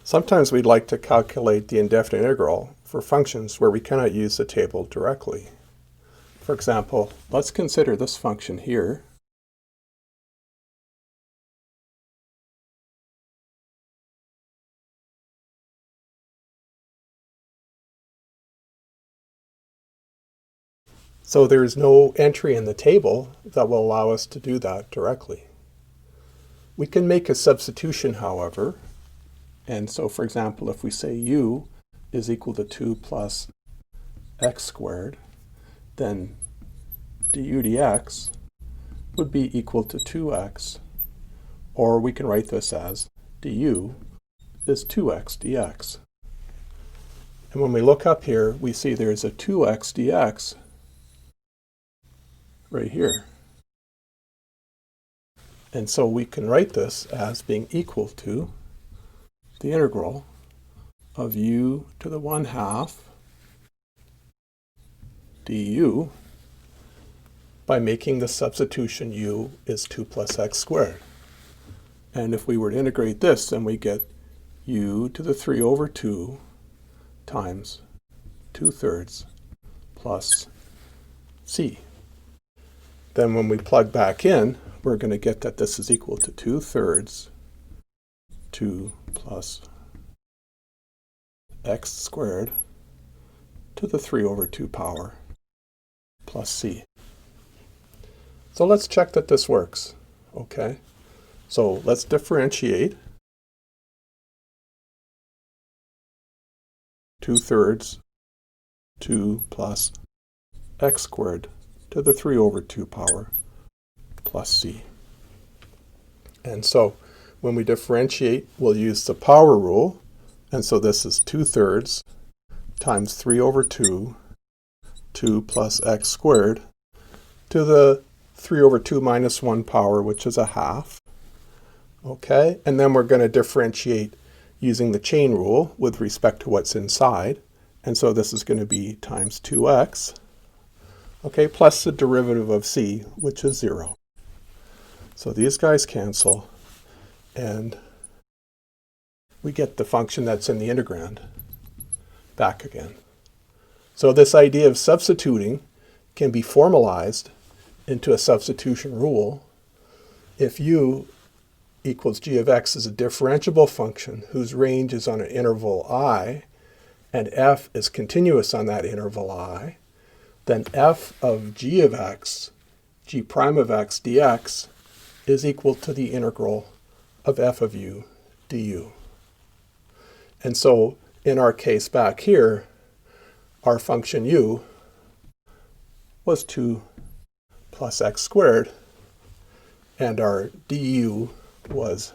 Sometimes we'd like to calculate the indefinite integral for functions where we cannot use the table directly. For example, let's consider this function here. So there's no entry in the table that will allow us to do that directly. We can make a substitution, however. And so, for example, if we say u is equal to 2 plus x squared, then du dx would be equal to 2x, or we can write this as du is 2x dx. And when we look up here, we see there's a 2x dx right here. And so we can write this as being equal to the integral of u to the 1/2 du by making the substitution u is 2 plus x squared. And if we were to integrate this, then we get u to the 3/2 times 2/3 plus c. Then when we plug back in, we're going to get that this is equal to 2/3 2 plus x squared to the 3/2 power plus c. So let's check that this works. Okay, so let's differentiate 2/3 2 plus x squared to the 3/2 power plus c. And so when we differentiate, we'll use the power rule. And so this is 2/3 times 3/2 2 plus x squared to the 3/2 minus 1 power, which is 1/2. Okay, and then we're going to differentiate using the chain rule with respect to what's inside. And so this is going to be times 2x, okay, plus the derivative of c, which is 0. So these guys cancel, and we get the function that's in the integrand back again. So this idea of substituting can be formalized into a substitution rule if u equals g of x is a differentiable function whose range is on an interval I, and f is continuous on that interval I, then f of g of x, g prime of x dx, is equal to the integral of f of u du. And so in our case back here, our function u was 2 plus x squared, and our du was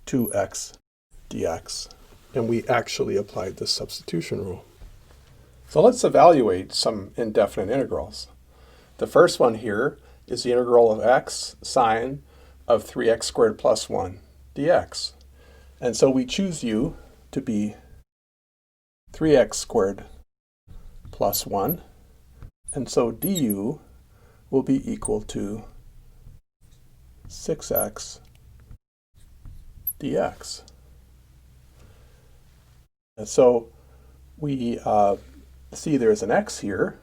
2x dx. And we actually applied the substitution rule. So let's evaluate some indefinite integrals. The first one here is the integral of x sine of 3x squared plus 1 dx. And so we choose u to be 3x squared plus 1. And so du will be equal to 6x dx. And so we see there's an x here,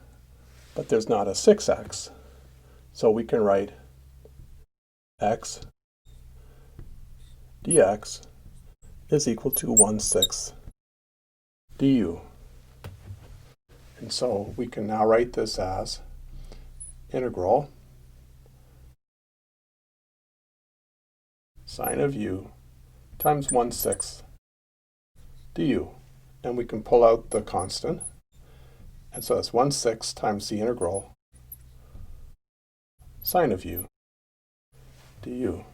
but there's not a 6x. So we can write x dx is equal to 1/6 du. And so we can now write this as integral sine of u times 1/6 du. And we can pull out the constant. And so that's 1/6 times the integral sine of u du.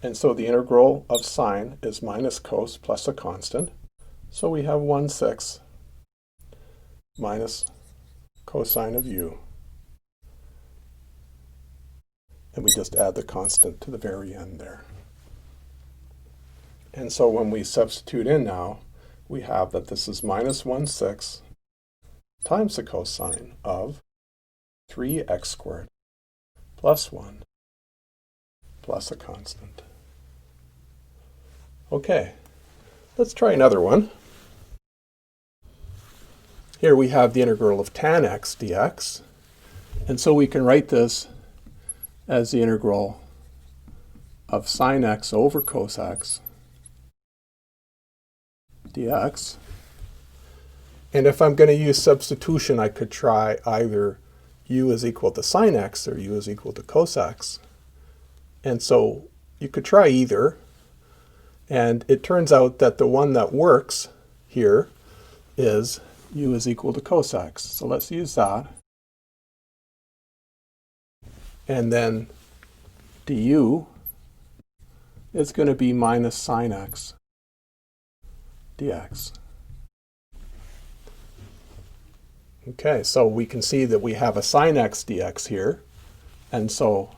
And so the integral of sine is minus cos plus a constant. So we have 1/6 minus cosine of u. And we just add the constant to the very end there. And so when we substitute in now, we have that this is minus 1/6 times the cosine of 3x squared plus 1 plus a constant. Okay, Let's try another one. Here we have the integral of tan x dx. And so we can write this as the integral of sine x over cos x dx. And if I'm going to use substitution, I could try either u is equal to sine x or u is equal to cos x. And so you could try either. And it turns out that the one that works here is u is equal to cos x. So let's use that. And then du is going to be minus sine x dx. Okay, so we can see that we have a sine x dx here. And so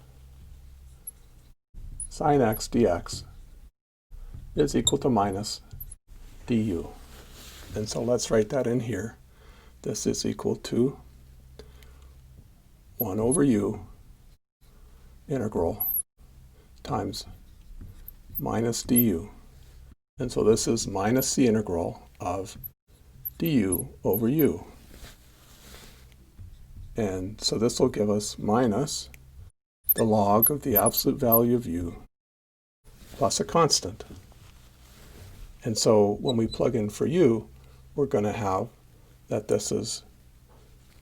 sine x dx is equal to minus du. And so let's write that in here. This is equal to 1 over u integral times minus du. And so this is minus the integral of du over u. And so this will give us minus the log of the absolute value of u plus a constant. And so when we plug in for u, we're going to have that this is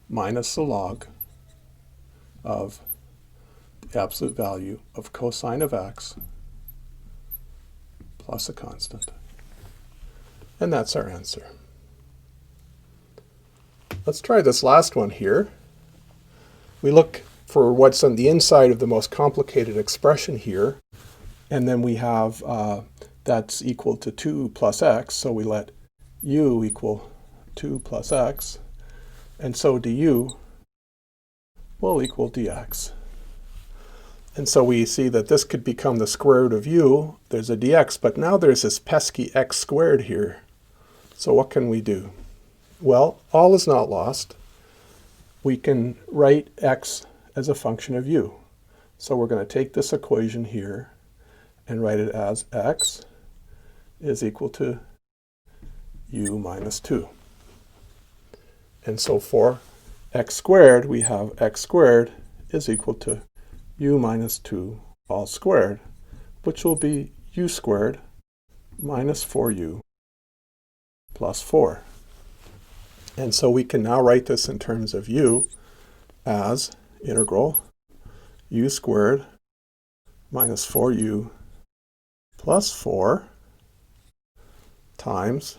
minus the log of the absolute value of cosine of x plus a constant. And that's our answer. Let's try this last one here. We look for what's on the inside of the most complicated expression here, and then we have that's equal to 2 plus x, so we let u equal 2 plus x, and so du will equal dx. And so we see that this could become the square root of u. There's a dx, but now there's this pesky x squared here. So what can we do? Well, all is not lost. We can write x as a function of u. So we're going to take this equation here and write it as x is equal to u minus 2. And so for x squared, we have x squared is equal to u minus 2 all squared, which will be u squared minus 4u plus 4. And so we can now write this in terms of u as integral u squared minus 4u plus 4 times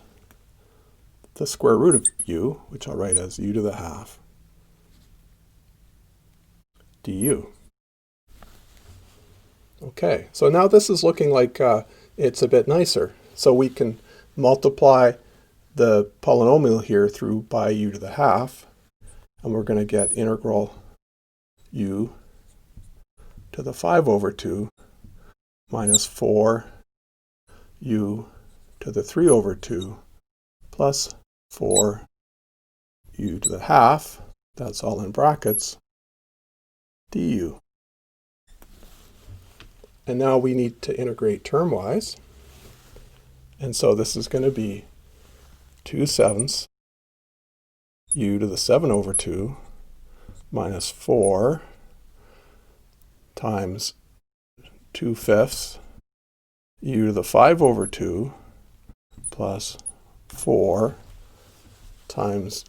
the square root of u, which I'll write as u to the half, du. Okay, so now this is looking like it's a bit nicer. So we can multiply the polynomial here through by u to the half, and we're going to get integral u to the 5 over 2 minus 4 u to the 3 over 2 plus 4 u to the half, that's all in brackets, du. And now we need to integrate termwise. And so this is going to be 2/7 u to the 7 over 2 minus 4 times 2/5 u to the 5 over 2 plus 4 times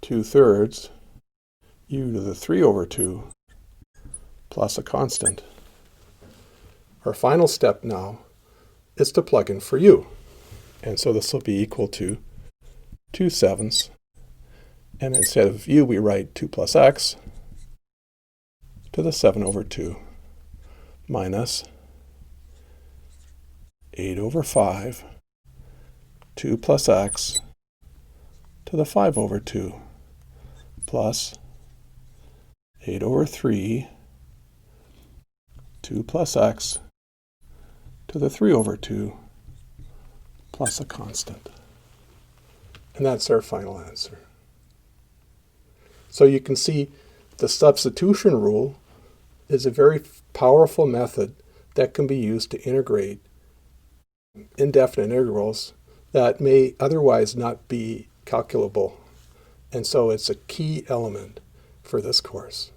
2/3 u to the 3 over 2 plus a constant. Our final step now is to plug in for u. And so this will be equal to 2/7, and instead of u we write 2 plus x to the 7 over 2 minus 8 over 5, 2 plus x to the 5 over 2 plus 8 over 3, 2 plus x to the 3 over 2 plus a constant. And that's our final answer. So you can see the substitution rule is a very powerful method that can be used to integrate indefinite integrals that may otherwise not be calculable. And so it's a key element for this course.